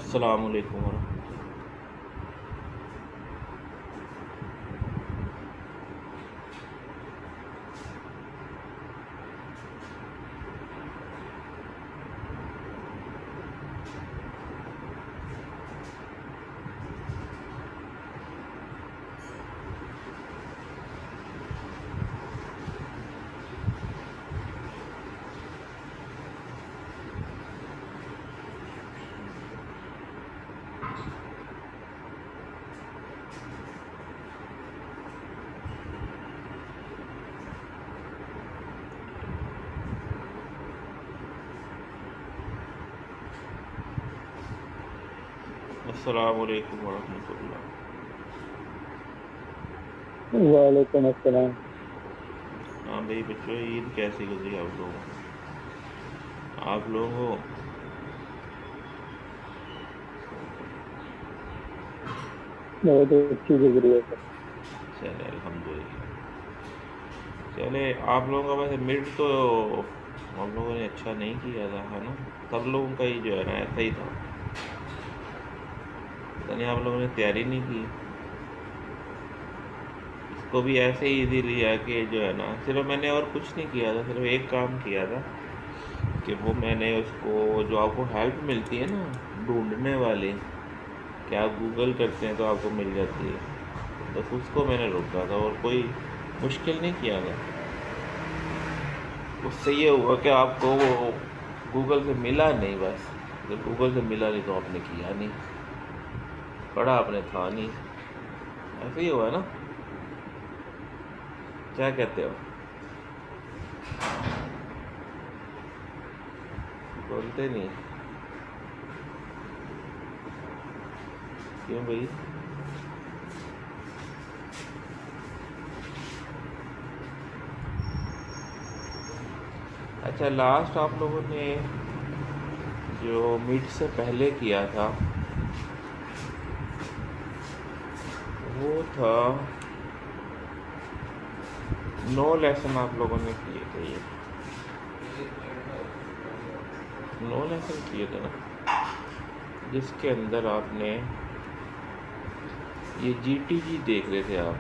अस्सलाम वालेकुम वरहमतुल्लाह। अस्सलाम वालेकुम वरहमतुल्लाह। वालेकुम अस्सलाम। हाँ भाई बच्चों, ईद कैसी गुजरी आप लोगों? बहुत अच्छी गुजरी है सर। चले अल्हम्दुलिल्लाह। चले, आप लोगों का वैसे मिड तो हम लोगों ने अच्छा नहीं किया था, है ना। सब लोगों का ही जो है ना ऐसा ही था। पता नहीं आप लोगों ने तैयारी नहीं की। इसको भी ऐसे ही इजी लिया कि जो है ना, सिर्फ मैंने और कुछ नहीं किया था, सिर्फ एक काम किया था कि वो मैंने उसको, जो आपको हेल्प मिलती है ना ढूंढने वाली, कि आप गूगल करते हैं तो आपको मिल जाती है, बस उसको मैंने रोका था और कोई मुश्किल नहीं किया था। उससे ये हुआ कि आपको वो गूगल से मिला नहीं, बस जब गूगल से मिला नहीं तो आपने किया नहीं, पढ़ा आपने था नहीं। ऐसे ही हुआ ना, क्या कहते हो? बोलते नहीं क्यों भाई? अच्छा, लास्ट आप लोगों ने जो मीट से पहले किया था वो था 9 लेसन आप लोगों ने किए थे। ये 9 लेसन किए थे ना, जिसके अंदर आपने ये जीटीजी देख रहे थे आप,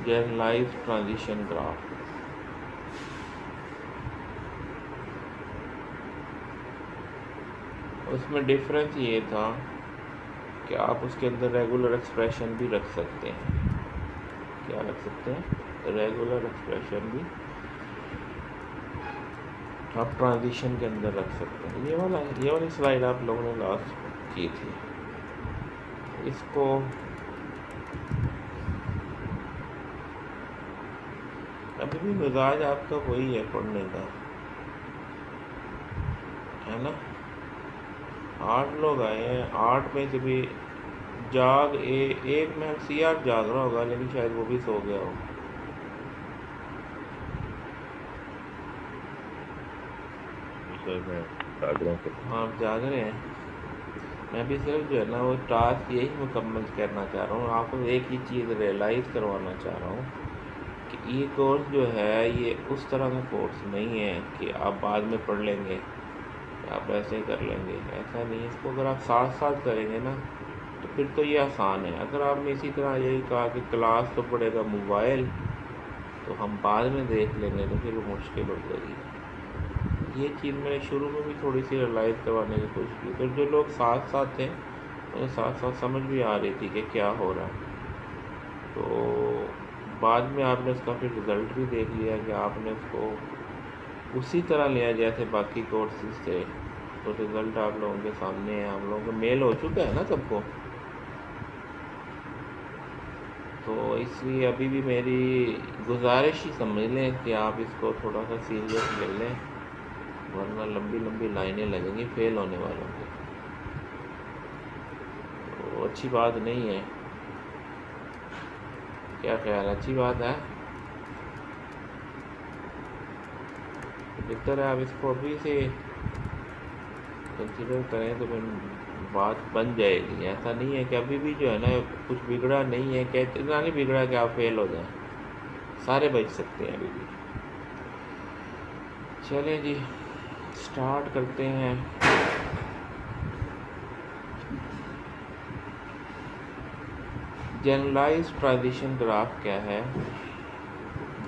जनरलाइज ट्रांजिशन ग्राफ। उसमें डिफरेंस ये था कि आप उसके अंदर रेगुलर एक्सप्रेशन भी रख सकते हैं। क्या रख सकते हैं? रेगुलर एक्सप्रेशन भी आप ट्रांजिशन के अंदर रख सकते हैं। ये वाली स्लाइड आप लोगों ने लास्ट की थी। इसको अभी भी मिजाज आपका वही है पढ़ने का, है ना। 8 लोग आए हैं, 8 में से भी एक में सीआर जाग रहा होगा, लेकिन शायद वो भी सो गया हो। हाँ, आप जाग रहे हैं। मैं भी सिर्फ जो है ना वो टास्क यही मुकम्मल करना चाह रहा हूँ, आपको एक ही चीज़ रियलाइज़ करवाना चाह रहा हूँ कि ये कोर्स जो है ये उस तरह का कोर्स नहीं है कि आप बाद में पढ़ लेंगे, आप ऐसे कर लेंगे, ऐसा नहीं है। इसको अगर आप साथ साथ करेंगे ना तो फिर तो ये आसान है। अगर आपने इसी तरह यही कहा कि क्लास तो पढ़ेगा मोबाइल, तो हम बाद में देख लेंगे, तो फिर वो मुश्किल हो जाएगी। ये चीज़ मैंने शुरू में भी थोड़ी सी रियलाइज़ करवाने की कोशिश की, फिर जो लोग साथ साथ थे उन्हें साथ साथ समझ भी आ रही थी कि क्या हो रहा है। तो बाद में आपने उसका फिर रिज़ल्ट भी देख लिया कि आपने उसको उसी तरह लिया जैसे बाकी कोर्सेज थे, तो रिज़ल्ट आप लोगों के सामने है, आप लोगों को मेल हो चुका है ना सबको। तो इसलिए अभी भी मेरी गुजारिश ही समझ लें कि आप इसको थोड़ा सा सीरियस ले लें, वरना लंबी लंबी लाइनें लगेंगी फेल होने वालों की। तो अच्छी बात नहीं है। क्या ख्याल, अच्छी बात है? बेहतर है आप इसको अभी से कंसिडर करें तो फिर बात बन जाएगी। ऐसा नहीं है कि अभी भी जो है ना कुछ बिगड़ा नहीं है, कि इतना नहीं बिगड़ा कि आप फेल हो जाएं, सारे बच सकते हैं अभी भी। चलें जी, स्टार्ट करते हैं। जनरलाइज ट्रांजिशन ग्राफ क्या है,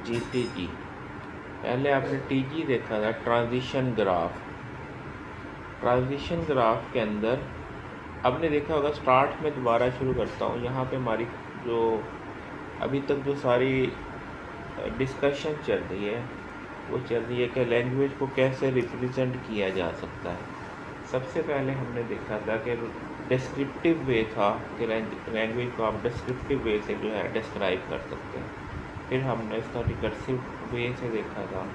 जीटीजी। पहले आपने टीजी देखा था, ट्रांजिशन ग्राफ। ट्रांजिशन ग्राफ के अंदर आपने देखा होगा, स्टार्ट में दोबारा शुरू करता हूँ। यहाँ पे हमारी जो अभी तक जो सारी डिस्कशन चल रही है वो चल रही है कि लैंग्वेज को कैसे रिप्रेजेंट किया जा सकता है। सबसे पहले हमने देखा था कि डिस्क्रिप्टिव वे था कि लैंग्वेज को आप डिस्क्रिप्टिव वे से जो है डिस्क्राइब कर सकते हैं। फिर हमने इसका रिकर्सिव वे से देखा था,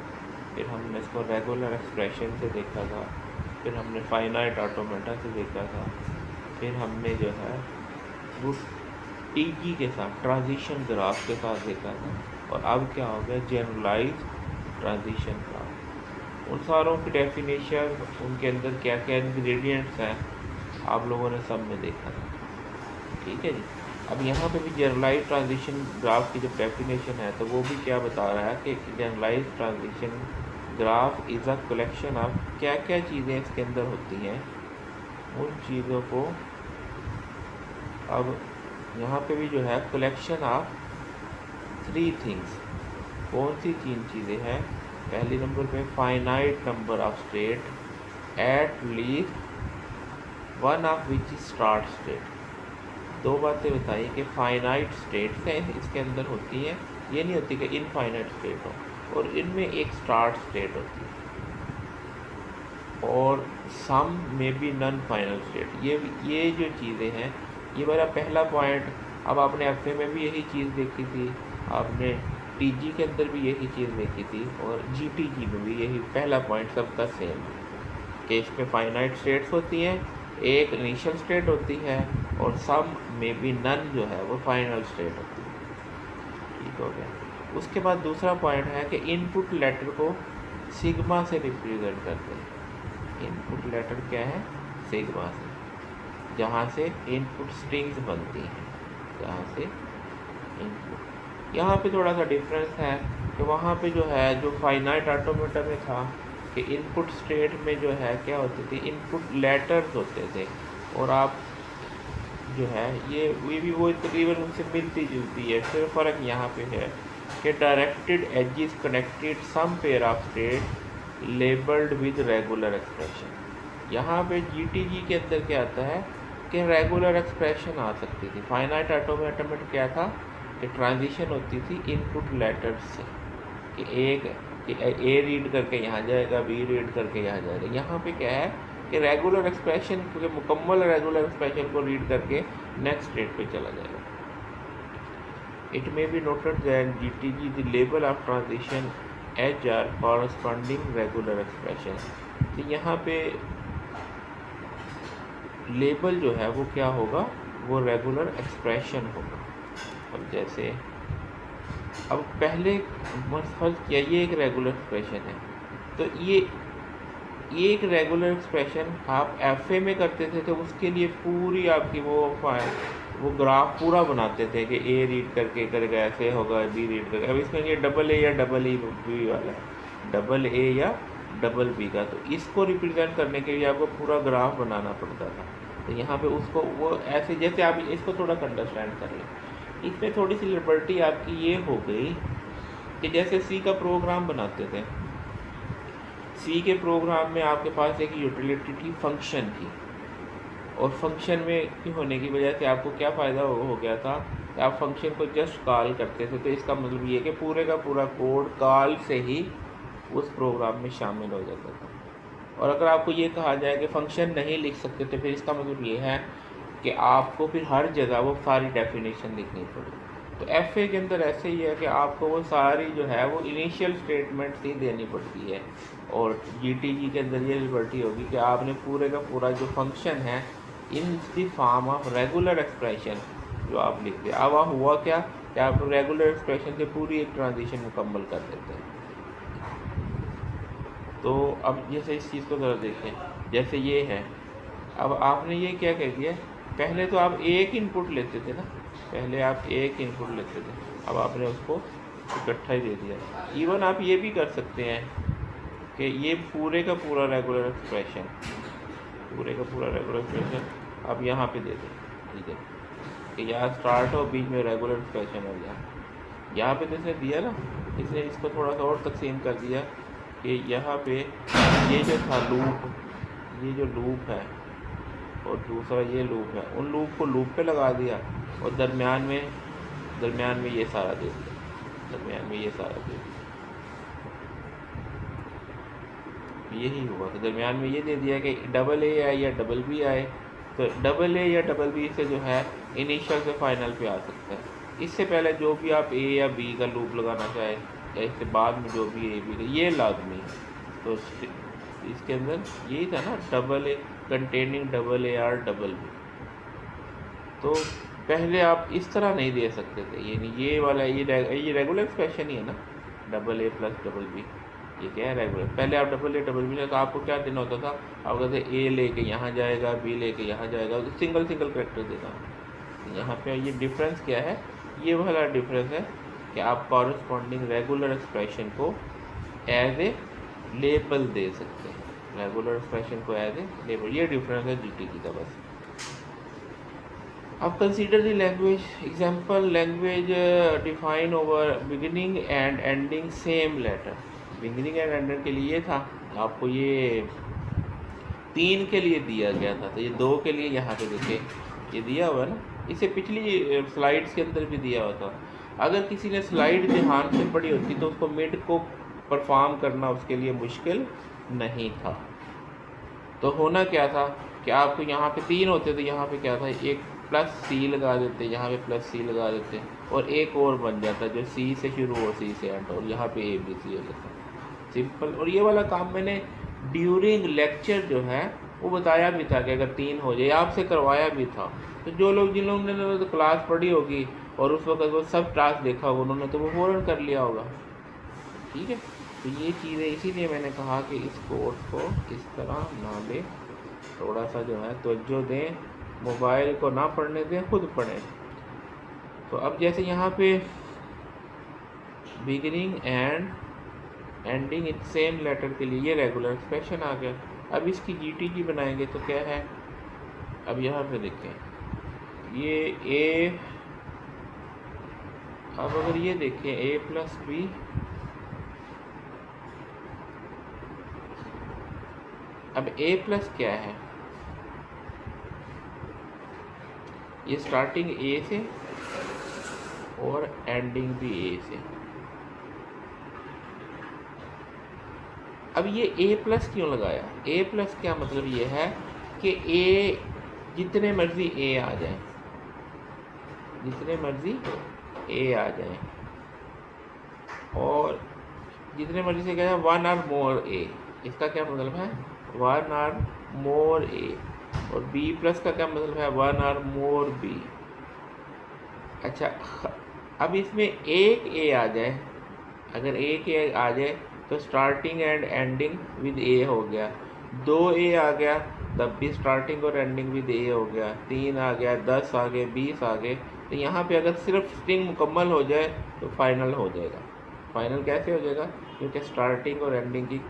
फिर हमने इसको रेगुलर एक्सप्रेशन से देखा था, फिर हमने फाइनाइट ऑटोमेटा से देखा था, फिर हमने जो है वो टीजी के साथ ट्रांजिशन ग्राफ के साथ देखा था, और अब क्या हो गया, जनरलाइज ट्रांजिशन ग्राफ। उन सारों की डेफिनेशन, उनके अंदर क्या क्या इंग्रेडिएंट्स हैं, आप लोगों ने सब में देखा था। ठीक है जी। अब यहाँ पे भी जनरलाइज ट्रांजिशन ग्राफ की जो डेफिनेशन है तो वो भी क्या बता रहा है कि generalize transition graph is a collection of, क्या क्या चीज़ें इसके अंदर होती हैं, उन चीज़ों को अब यहाँ पे भी जो है कलेक्शन ऑफ 3 थिंग्स। कौन सी 3 चीज़ें हैं? पहली नंबर पे finite number of state at least one of which start state. 2 बातें बताई कि फाइनाइट स्टेट्स हैं इसके अंदर होती हैं, ये नहीं होती कि इनफाइनाइट स्टेट हो, और इनमें एक स्टार्ट स्टेट होती है, और सम में भी नॉन फाइनल स्टेट। ये जो चीज़ें हैं, ये मेरा पहला पॉइंट। अब आपने एफए में भी यही चीज़ देखी थी, आपने टीजी के अंदर भी यही चीज़ देखी थी, और जीटीजी में भी यही पहला पॉइंट सबका सेम है कि इसमें फाइनाइट स्टेट्स होती हैं, एक इनिशियल स्टेट होती है, और सम में भी नन जो है वो फाइनल स्टेट होती है। ठीक हो गया। उसके बाद दूसरा पॉइंट है कि इनपुट लेटर को सिग्मा से रिप्रेजेंट करते हैं। इनपुट लेटर क्या है? सिग्मा से, जहाँ से इनपुट स्ट्रिंग्स बनती हैं, जहाँ से इनपुट। यहाँ पे थोड़ा सा डिफरेंस है कि वहाँ पे जो है, जो फाइनाइट ऑटोमेटा में था कि इनपुट स्टेट में जो है क्या होती थी, इनपुट लेटर्स होते थे, और आप जो है ये भी वो तकरीबन उनसे मिलती जुलती है। सिर्फ फ़र्क यहाँ पे है कि directed edges connected some pair of state labelled with regular expression. यहाँ पे जीटीजी के अंदर क्या आता है कि रेगुलर एक्सप्रेशन आ सकती थी। फाइनाइट ऑटोमेटा में क्या था कि ट्रांजिशन होती थी इनपुट लेटर्स से, कि ए रीड करके यहाँ जाएगा, बी रीड करके यहाँ जाएगा। यहाँ पे क्या है कि रेगुलर एक्सप्रेशन, क्योंकि मुकम्मल रेगुलर एक्सप्रेशन को रीड करके नेक्स्ट स्टेट पे चला जाएगा। It may be noted that GTG the label of transition H R corresponding regular expression. तो यहाँ पे लेबल जो है वो क्या होगा, वो रेगुलर एक्सप्रेशन होगा। अब जैसे अब पहले फर्ज किया ये एक रेगुलर एक्सप्रेशन है, तो ये एक रेगुलर एक्सप्रेशन आप एफए में करते थे तो उसके लिए पूरी आपकी वो ग्राफ पूरा बनाते थे कि ए रीड करके करेगा ऐसे होगा, बी रीड करेगा। अब इसमें ये डबल ए या डबल ई बी वाला है, डबल ए या डबल बी का, तो इसको रिप्रेजेंट करने के लिए आपको पूरा ग्राफ बनाना पड़ता था। तो यहाँ पे उसको वो ऐसे, जैसे आप इसको थोड़ा अंडरस्टैंड कर लें, इसमें थोड़ी सी लिबर्टी आपकी ये हो गई कि जैसे सी का प्रोग्राम बनाते थे, सी के प्रोग्राम में आपके पास एक यूटिलिटी थी, फंक्शन थी, और फंक्शन में होने की वजह से आपको क्या फ़ायदा हो गया था कि आप फंक्शन को जस्ट कॉल करते थे। तो इसका मतलब ये कि पूरे का पूरा कोड कॉल से ही उस प्रोग्राम में शामिल हो जाता था। और अगर आपको ये कहा जाए कि फ़ंक्शन नहीं लिख सकते तो फिर इसका मतलब ये है कि आपको फिर हर जगह वो सारी डेफिनेशन लिखनी पड़ेगी। तो एफए के अंदर ऐसे ही है कि आपको वो सारी जो है वो इनिशियल स्टेटमेंट ही देनी पड़ती है, और जीटीजी के अंदर ये लिबर्टी होगी कि आपने पूरे का पूरा जो फंक्शन है in the form of regular expression जो आप लिखते हैं। अब हुआ क्या कि आप रेगुलर एक्सप्रेशन से पूरी एक ट्रांजिशन मुकम्मल कर देते हैं। तो अब जैसे इस चीज़ को ज़रा देखें, जैसे ये है, अब आपने ये क्या कह दिया, पहले तो आप एक इनपुट लेते थे ना, पहले आप एक इनपुट लेते थे, अब आपने उसको इकट्ठा ही दे दिया। इवन आप ये भी कर सकते हैं कि ये पूरे का पूरा रेगुलर एक्सप्रेशन, पूरे का पूरा रेगुलर एक्सप्रेशन आप यहाँ पे दे दें। ठीक है, कि यहाँ स्टार्ट हो, बीच में रेगुलर एक्सप्रेशन हो गया। यहाँ पे तो इसने दिया ना, इसने इसको थोड़ा सा और तकसीम कर दिया कि यहाँ पे ये जो था लूप, ये जो लूप है और दूसरा ये लूप है, उन लूप को लूप पे लगा दिया और दरमियान में ये सारा दे दिया, दरमियान में ये सारा दे दिया। यही हुआ, तो दरमियान में ये दे दिया कि डबल ए आए या डबल बी आए, तो डबल ए या डबल बी से जो है इनिशियल से फाइनल पे आ सकता है। इससे पहले जो भी आप ए या बी का लूप लगाना चाहे या इससे बाद में जो भी ए बी का, ये लाजमी है। तो इसके अंदर यही था ना, double A containing double A or double B. तो पहले आप इस तरह नहीं दे सकते थे, ये वाला ये रेगुलर एक्सप्रेशन ही है ना, double A plus double B, ये क्या है रेगुलर। पहले आप डबल ए डबल बी, तो आपको क्या देना होता था, आप कहते ए लेके यहाँ जाएगा, बी लेके यहाँ जाएगा, तो सिंगल करेक्टर देना। यहाँ पे ये डिफरेंस क्या है, ये वाला डिफरेंस है कि आप कॉरस्पॉन्डिंग रेगुलर एक्सप्रेशन को एज ए लेबल दे सकते हैं, रेगुलर एक्सप्रेशन को एज ए लेबल, ये डिफरेंस है जीटीटी का बस। अब consider the language example, language define over beginning and ending same letter. Beginning and ending के लिए था, आपको ये 3 के लिए दिया गया था, तो ये 2 के लिए यहाँ पे देखिए ये दिया हुआ है ना, इसे पिछली स्लाइड्स के अंदर भी दिया हुआ था। अगर किसी ने स्लाइड ध्यान से पढ़ी होती तो उसको मिड को परफॉर्म करना उसके लिए मुश्किल नहीं था। तो होना क्या था कि आपको यहाँ पे 3 होते, तो यहाँ पे क्या था, एक प्लस सी लगा देते, यहाँ पे प्लस सी लगा देते और एक और बन जाता जो सी से शुरू हो सी से एंड, और यहाँ पे ए बी सी हो जाता, सिंपल। और ये वाला काम मैंने ड्यूरिंग लेक्चर जो है वो बताया भी था कि अगर 3 हो जाए, आपसे करवाया भी था। तो जो लोग जिन लोगों ने तो क्लास पढ़ी होगी और उस वक्त वो सब टास्क देखा होगा उन्होंने, तो वो फ़ौरन कर लिया होगा, ठीक है। तो ये चीज़ें इसीलिए मैंने कहा कि इस कोर्स को इस तरह ना दें, थोड़ा सा जो है तवज्जो दें, मोबाइल को ना पढ़ने दें, खुद पढ़ें। तो अब जैसे यहाँ पे beginning and ending in same letter के लिए ये रेगुलर एक्सप्रेशन आ गया। अब इसकी जीटीजी बनाएंगे तो क्या है, अब यहाँ पे देखें ये ए, अब अगर ये देखें ए प्लस बी, अब ए प्लस क्या है, ये स्टार्टिंग ए से और एंडिंग भी ए से। अब ये ए प्लस क्यों लगाया, ए प्लस क्या मतलब ये है कि ए जितने मर्जी ए आ जाए, जितने मर्जी ए आ जाए, और जितने मर्जी से क्या है 1 और मोर ए, इसका क्या मतलब है 1 और मोर ए। और बी प्लस का क्या मतलब है 1 और मोर बी। अच्छा, अब इसमें एक ए आ जाए, अगर एक ए आ जाए तो स्टार्टिंग एंड एंडिंग विद ए हो गया, 2 ए आ गया तब भी स्टार्टिंग और एंडिंग विद ए हो गया, 3 आ गया, 10 आ गए, 20 आ गए। तो यहाँ पे अगर सिर्फ स्ट्रिंग मुकम्मल हो जाए तो फाइनल हो जाएगा। फाइनल कैसे हो जाएगा, क्योंकि स्टार्टिंग और एंडिंग की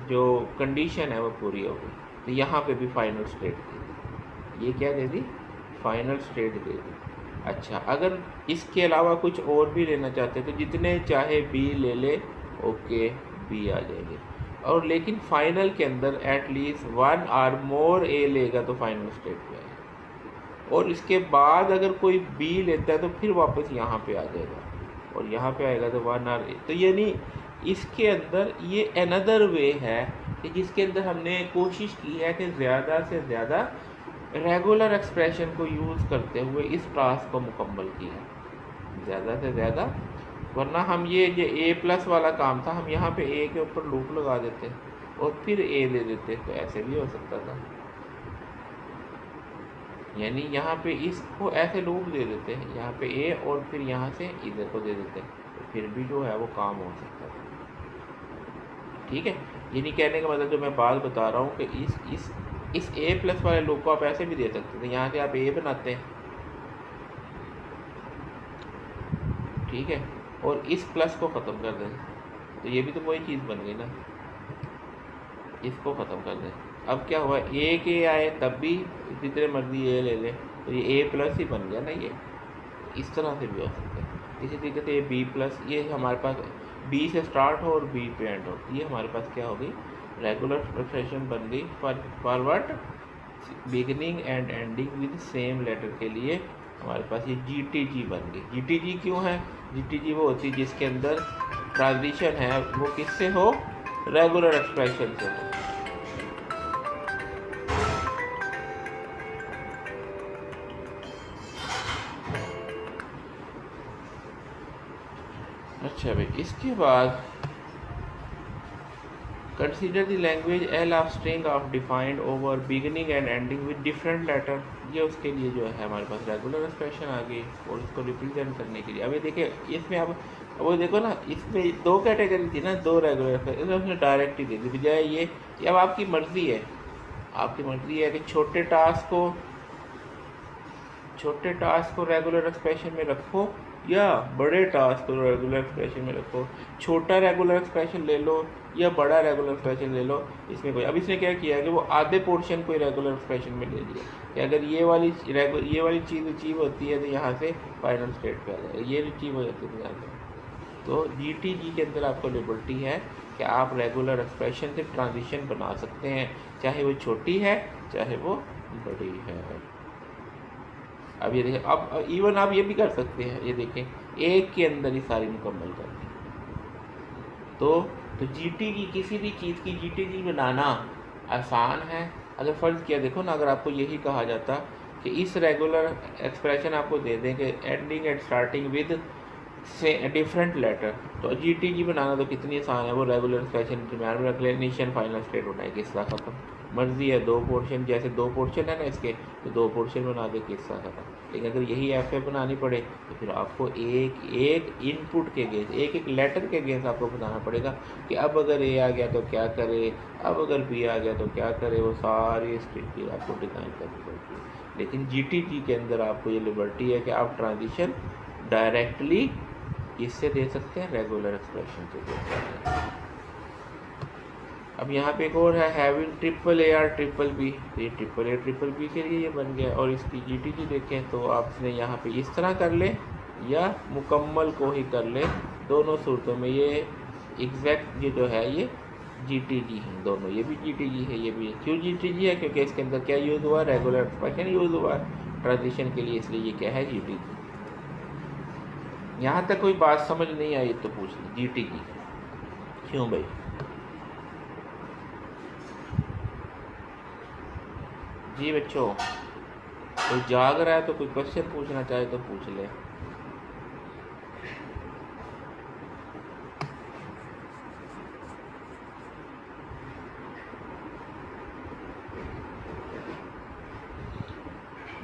जो कंडीशन है वो पूरी हो गई। तो यहाँ पे भी फाइनल स्टेट दे दी, ये क्या दे दी, फाइनल स्टेट दे दी। अच्छा, अगर इसके अलावा कुछ और भी लेना चाहते हैं तो जितने चाहे बी ले ले, ओके बी आ जाएंगे। और लेकिन फाइनल के अंदर एटलीस्ट 1 और मोर ए लेगा तो फाइनल स्टेट पे आएगा। और इसके बाद अगर कोई बी लेता है तो फिर वापस यहाँ पे आ जाएगा, और यहाँ पे आएगा तो 1 और ए। तो यानी इसके अंदर ये अनदर वे है कि जिसके अंदर हमने कोशिश की है कि ज़्यादा से ज़्यादा रेगुलर एक्सप्रेशन को यूज़ करते हुए इस टास्क को मुकम्मल किया, ज़्यादा से ज़्यादा। वरना हम ये जो ए प्लस वाला काम था, हम यहाँ पे ए के ऊपर लूप लगा देते और फिर ए ले देते, तो ऐसे भी हो सकता था। यानी यहाँ पे इसको ऐसे लूप दे देते हैं, यहाँ पे ए और फिर यहाँ से इधर को दे देते, तो फिर भी जो है वो काम हो सकता था, ठीक है। यानी कहने का मतलब जो मैं बात बता रहा हूँ कि इस ए प्लस वाले लूप को आप ऐसे भी दे सकते थे, यहाँ से आप ए बनाते हैं, ठीक है, और इस प्लस को ख़त्म कर दें, तो ये भी तो वही चीज़ बन गई ना, इसको ख़त्म कर दें। अब क्या हुआ, ए के आए तब भी जितने मर्जी ए ले लें, तो ये ए प्लस ही बन गया ना, ये इस तरह से भी हो सकता है। इसी तरीके से ये बी प्लस, ये हमारे पास बी से स्टार्ट हो और बी पे एंड हो, ये हमारे पास क्या हो गई, रेगुलर एक्सप्रेशन बन गई for what, beginning and ending with same letter के लिए हमारे पास ये जी टी जी बन गई। जी टी जी क्यों है, जी टी जी वो होती है जिसके अंदर ट्रांजिशन है वो किससे हो, रेगुलर एक्सप्रेशन से हो। अच्छा भाई, इसके बाद consider the language L of string of defined over beginning and ending with different letter. ये उसके लिए जो है हमारे पास रेगुलर एक्सप्रेशन आ गई और उसको रिप्रेजेंट करने के लिए। अब ये देखिए इसमें अब वो देखो ना, इसमें दो कैटेगरी थी ना, दो रेगुलर एक्सप्रेशन, उसने डायरेक्ट ही दे दी बजाय ये अब आपकी मर्ज़ी है, आपकी मर्ज़ी है कि छोटे टास्क को रेगुलर एक्सप्रेशन में रखो या बड़े टास्क को रेगुलर एक्सप्रेशन में रखो, छोटा रेगुलर एक्सप्रेशन ले लो या बड़ा रेगुलर एक्सप्रेशन ले लो, इसमें कोई। अब इसने क्या किया कि वो आधे पोर्शन को रेगुलर एक्सप्रेशन में ले लिया कि अगर ये वाली चीज़ अचीव होती है तो यहाँ से फाइनल स्टेट पे आ जाएगा, ये अचीव हो जाती है यहाँ से। तो जी टी जी के अंदर आपको लिबर्टी है कि आप रेगुलर एक्सप्रेशन से ट्रांजिशन बना सकते हैं, चाहे वो छोटी है चाहे वो बड़ी है। अब ये देखें, अब इवन आप ये भी कर सकते हैं, ये देखें एक के अंदर ही सारी मुकम्मल कर दी। तो जीटी की किसी भी चीज़ की जीटी जी बनाना आसान है। अगर फ़र्ज़ किया देखो ना, अगर आपको यही कहा जाता कि इस रेगुलर एक्सप्रेशन आपको दे दें कि एंडिंग एंड स्टार्टिंग विद से डिफरेंट लेटर, तो जीटी जी बनाना तो कितनी आसान है। वो रेगुलर एक्सप्रेशन दरमियान में रख ले, इनिशियल फाइनल स्टेट होना है, किस्सा ख़त्म। मर्ज़ी है दो पोर्शन, जैसे दो पोर्शन है ना इसके, तो दो पोर्शन बना दे, किस्सा खत्म। लेकिन अगर यही एफ ए बनानी पड़े तो फिर आपको एक एक इनपुट के गेंस, एक एक लेटर के गेंस आपको बताना पड़ेगा कि अब अगर ए आ गया तो क्या करे, अब अगर बी आ गया तो क्या करे, वो सारी स्ट्रिक्टली आपको डिज़ाइन करनी पड़ती है। लेकिन जी टी जी के अंदर आपको ये लिबर्टी है कि आप ट्रांजिशन डायरेक्टली इससे दे सकते हैं, रेगुलर एक्सप्रेशन से दे सकते हैं। अब यहाँ पे एक और है, having triple A or triple B, ये ट्रिपल ए ट्रिपल बी के लिए ये बन गया। और इसकी जी टी जी देखें तो आपने यहाँ पे इस तरह कर ले या मुकम्मल को ही कर ले, दोनों सूरतों में ये एग्जैक्ट ये जो है ये जी टी जी है, दोनों ये भी जी टी जी है, ये भी। क्यों जी टी जी है, क्योंकि इसके अंदर क्या यूज़ हुआ, रेगुलर एक्सप्रेशन यूज़ हुआ ट्रांजिशन के लिए, इसलिए ये क्या है, जी टी जी। यहाँ तक कोई बात समझ नहीं आई तो पूछ ली, जी टी जी क्यों भाई। जी बच्चों, कोई जाग रहा है तो कोई क्वेश्चन पूछना चाहे तो पूछ ले।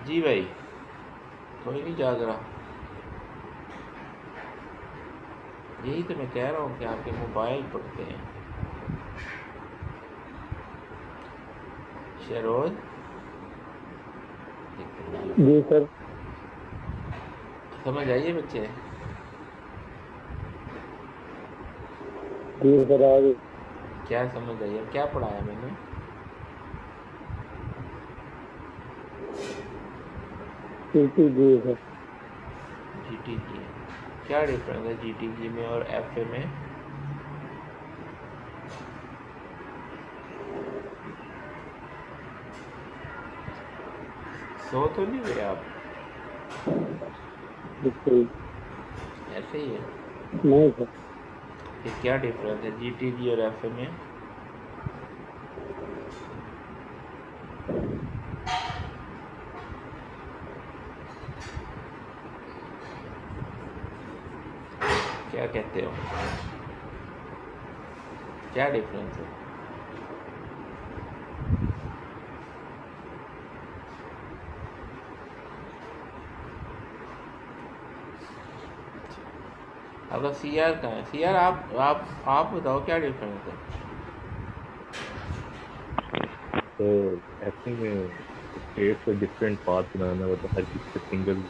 जी भाई, कोई नहीं जाग रहा, यही तो मैं कह रहा हूँ कि आपके मोबाइल पढ़ते हैं। शरोज जी सर। समझ आइए बच्चे। जी सर आगे। क्या समझ आइए, क्या पढ़ाया मैंने। जी सर। जी टी जी, क्या डिफरेंस है जी टी जी में और एफ ए में। सो तो नहीं हुए आप, बिल्कुल ऐसे ही है। नहीं सर। फिर क्या डिफरेंस है जी टी जी और एफ ए में। क्या कहते हो, क्या डिफरेंस है। आपका सी आर कहाँ है, सी आर आप बताओ क्या डिफरेंस है। तो ऐसे में स्टेट का डिफरेंट पाथ बनाना, मतलब हर किसी का सिंगल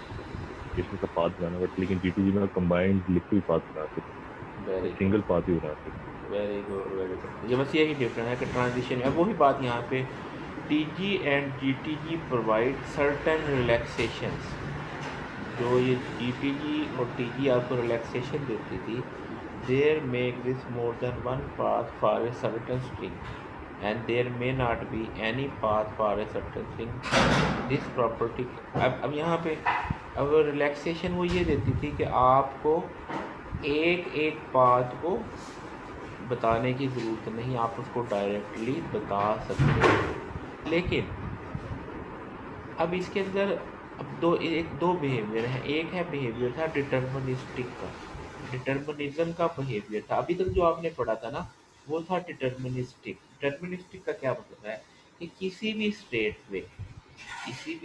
स्टेशन का पाथ बनाना, बट लेकिन जीटीजी में कंबाइंड लिक्विड पाथ बना सकते, सिंगल पाथ ही बना सकते। वेरी गुड वेरी गुड, ये बस यही डिफरेंस है कि ट्रांजिशन है। वही बात यहाँ पे TG and GTG provide certain relaxations. जो ये जीटीजी और टीजी आपको रिलैक्सेशन देती थी, there make this more than one path for a certain string and there may not be any path for a certain string this property. अब यहाँ पे अब रिलैक्सेशन वो ये देती थी कि आपको एक एक पाथ को बताने की ज़रूरत नहीं, आप उसको डायरेक्टली बता सकते हो। लेकिन अब इसके अंदर अब दो बिहेवियर है। एक है बिहेवियर था डिटर्मिनिस्टिक का, डिटर्मिनिज्म का बिहेवियर था। अभी तक जो आपने पढ़ा था ना वो था डिटर्मिनिस्टिक। डिटर्मिनिस्टिक का क्या मतलब है कि किसी भी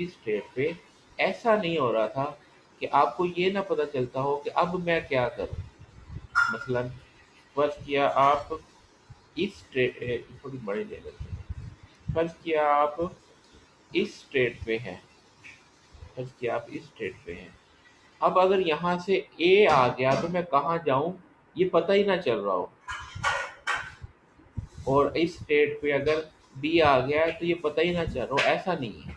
स्टेट पे ऐसा नहीं हो रहा था कि आपको ये ना पता चलता हो कि अब मैं क्या करूं। मसलन फर्ज किया आप इस स्टेट, थोड़ी बड़ी ले लेते हैं। फर्ज किया आप इस स्टेट पे हैं, फर्ज किया आप इस स्टेट पे हैं। अब अगर यहाँ से ए आ गया तो मैं कहाँ जाऊं ये पता ही ना चल रहा हो, और इस स्टेट पे अगर बी आ गया है तो ये पता ही ना चल रहा हो। ऐसा नहीं है,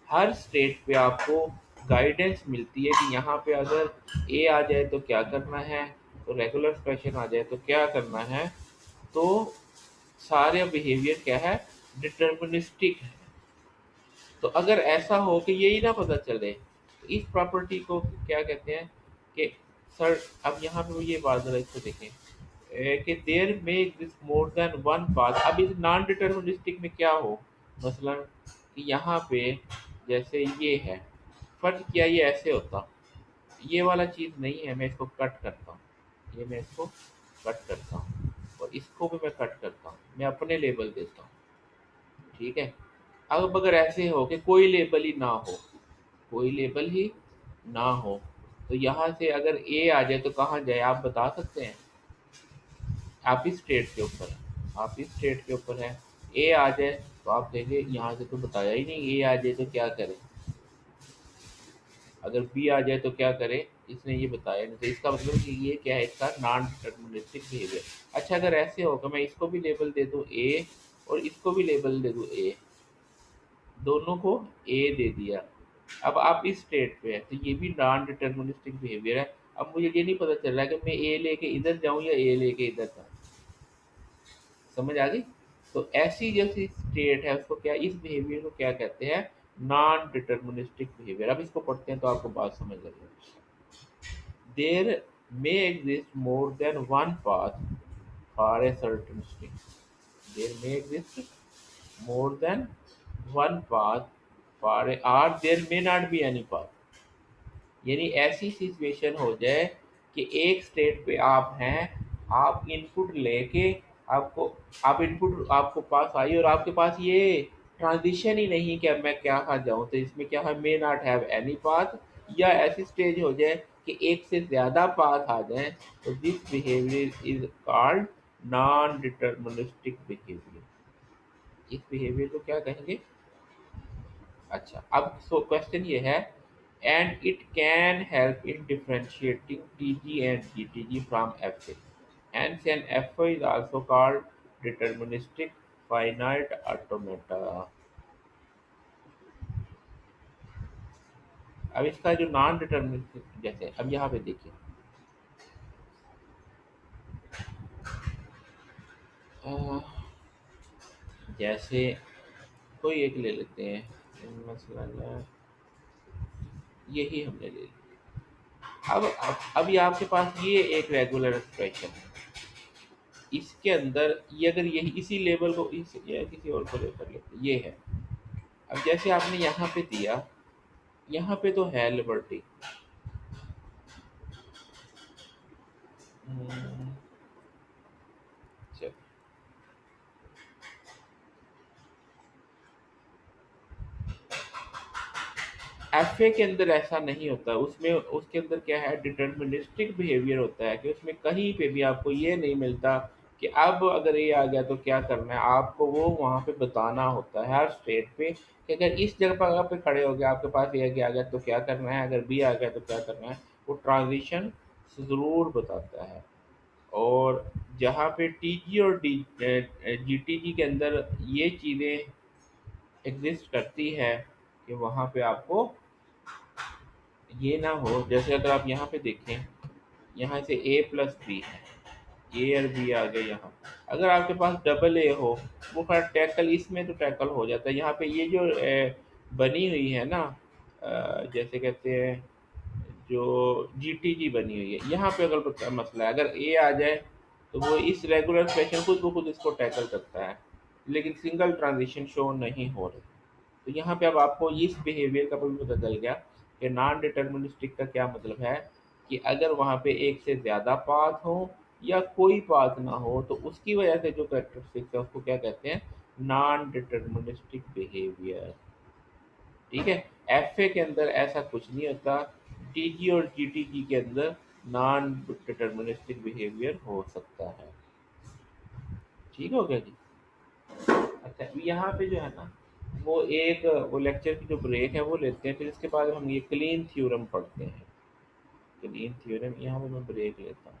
हर स्टेट पे आपको गाइडेंस मिलती है कि यहाँ पे अगर ए आ जाए तो क्या करना है, तो रेगुलर एक्सप्रेशन आ जाए तो क्या करना है। तो सारे बिहेवियर क्या है, डिटर्मिनिस्टिक है। तो अगर ऐसा हो कि यही ना पता चले तो इस प्रॉपर्टी को क्या कहते हैं कि सर, अब यहाँ पे ये बात जरा इसको देखें कि देयर में exist more than one path. अब इस नॉन डिटर्मिनिस्टिक में क्या हो, मसलन कि यहाँ पे जैसे ये है, फर्ज किया ये ऐसे होता, ये वाला चीज़ नहीं है, मैं इसको कट करता हूँ, ये मैं इसको कट करता हूँ और इसको भी मैं कट करता हूँ, मैं अपने लेबल देता हूँ, ठीक है। अब अगर ऐसे हो कि कोई लेबल ही ना हो, कोई लेबल ही ना हो, तो यहाँ से अगर ए आ जाए तो कहाँ जाए आप बता सकते हैं। आप इस स्टेट के ऊपर हैं, आप इस स्टेट के ऊपर हैं, ए आ जाए तो आप कहेंगे यहाँ से तो बताया ही नहीं, ए आ जाए तो क्या करें, अगर बी आ जाए तो क्या करें, इसने ये बताया नहीं। तो इसका मतलब कि ये क्या है, इसका नॉन डिटर्मिनिस्टिक बिहेवियर। अच्छा, अगर ऐसे होगा मैं इसको भी लेबल दे दूँ ए और इसको भी लेबल दे दूँ ए, दोनों को ए दे दिया। अब आप इस स्टेट पे हैं तो ये भी नॉन डिटर्मिनिस्टिक बिहेवियर है। अब मुझे ये नहीं पता चल रहा है कि मैं ए लेके इधर जाऊं या ए लेके इधर जाऊं, समझ आ गई। तो ऐसी जैसी स्टेट है उसको क्या, इस बिहेवियर को क्या कहते हैं, नॉन डिटर्मिनिस्टिक बिहेवियर। अब इसको पढ़ते हैं तो आपको बात समझ लगे। There may exist more than one path for a certain string, there may exist more than one path for a, or there may not be any path। यानी ऐसी सिचुएशन हो जाए कि एक स्टेट पे आप हैं, आप इनपुट लेके आपको आप इनपुट आपको पास आई और आपके पास ये ट्रांजिशन ही नहीं कि अब मैं क्या कहाँ जाऊँ, तो इसमें क्या है, may not have any path. या ऐसी स्टेज हो जाए कि एक से ज़्यादा पाथ आ जाए, तो this behaviour is called non deterministic behaviour. इस बिहेवियर को क्या कहेंगे। अच्छा, अब सो क्वेश्चन ये है, and it can help in differentiating TG and GTG from FA, hence an FA is also called deterministic finite automata। अब इसका जो नॉन डिटर्मिनिस्टिक, जैसे अब यहाँ पे देखिए जैसे कोई एक ले लेते हैं, मसलन यही हमने ले लिया। अब ये आपके पास ये एक रेगुलर एक्सप्रेशन है, इसके अंदर ये अगर यही इसी लेवल को इस या किसी और को लेकर लेते ये है। अब जैसे आपने यहाँ पे दिया, यहाँ पे तो है लिबर्टी, चल एफए के अंदर ऐसा नहीं होता, उसमें उसके अंदर क्या है, डिटर्मिनिस्टिक बिहेवियर होता है कि उसमें कहीं पे भी आपको ये नहीं मिलता कि अब अगर ये आ गया तो क्या करना है, आपको वो वहाँ पे बताना होता है हर स्टेट पे कि अगर इस जगह पे खड़े हो गए आपके पास ए आ गया तो क्या करना है, अगर बी आ गया तो क्या करना है, वो ट्रांजिशन ज़रूर बताता है। और जहाँ पे टीजी और जीटीजी के अंदर ये चीज़ें एग्जिस्ट करती है कि वहाँ पे आपको ये ना हो, जैसे अगर आप यहाँ पे देखें, यहाँ से a प्लस बी है, ए और बी आ गए यहाँ। अगर आपके पास डबल ए हो, वो खैर टैकल इसमें तो टैकल हो जाता है। यहाँ पे ये जो बनी हुई है ना, जैसे कहते हैं जो जीटीजी बनी हुई है, यहाँ पे अगर मसला है, अगर ए आ जाए तो वो इस रेगुलर फैशन खुद ब खुद इसको टैकल करता है, लेकिन सिंगल ट्रांजिशन शो नहीं हो रही। तो यहाँ पे अब आपको इस बिहेवियर का भी पता चल गया कि नॉन डिटर्मिनिस्टिक का क्या मतलब है, कि अगर वहाँ पे एक से ज़्यादा पाथ हो या कोई पाथ ना हो, तो उसकी वजह से जो कैरेक्टरिस्टिक्स है उसको क्या कहते हैं, नॉन डिटर्मिनिस्टिक बिहेवियर। ठीक है, एफ ए के अंदर ऐसा कुछ नहीं होता, टीजी और जीटीजी के अंदर नॉन डिटर्मिनिस्टिक बिहेवियर हो सकता है। ठीक हो गया जी। अच्छा, यहाँ पे जो है ना, वो एक वो लेक्चर की जो ब्रेक है वो लेते हैं, फिर इसके बाद हम ये क्लीन थ्योरम पढ़ते हैं। क्लीन थ्योरम यहाँ पे मैं ब्रेक लेता हूँ।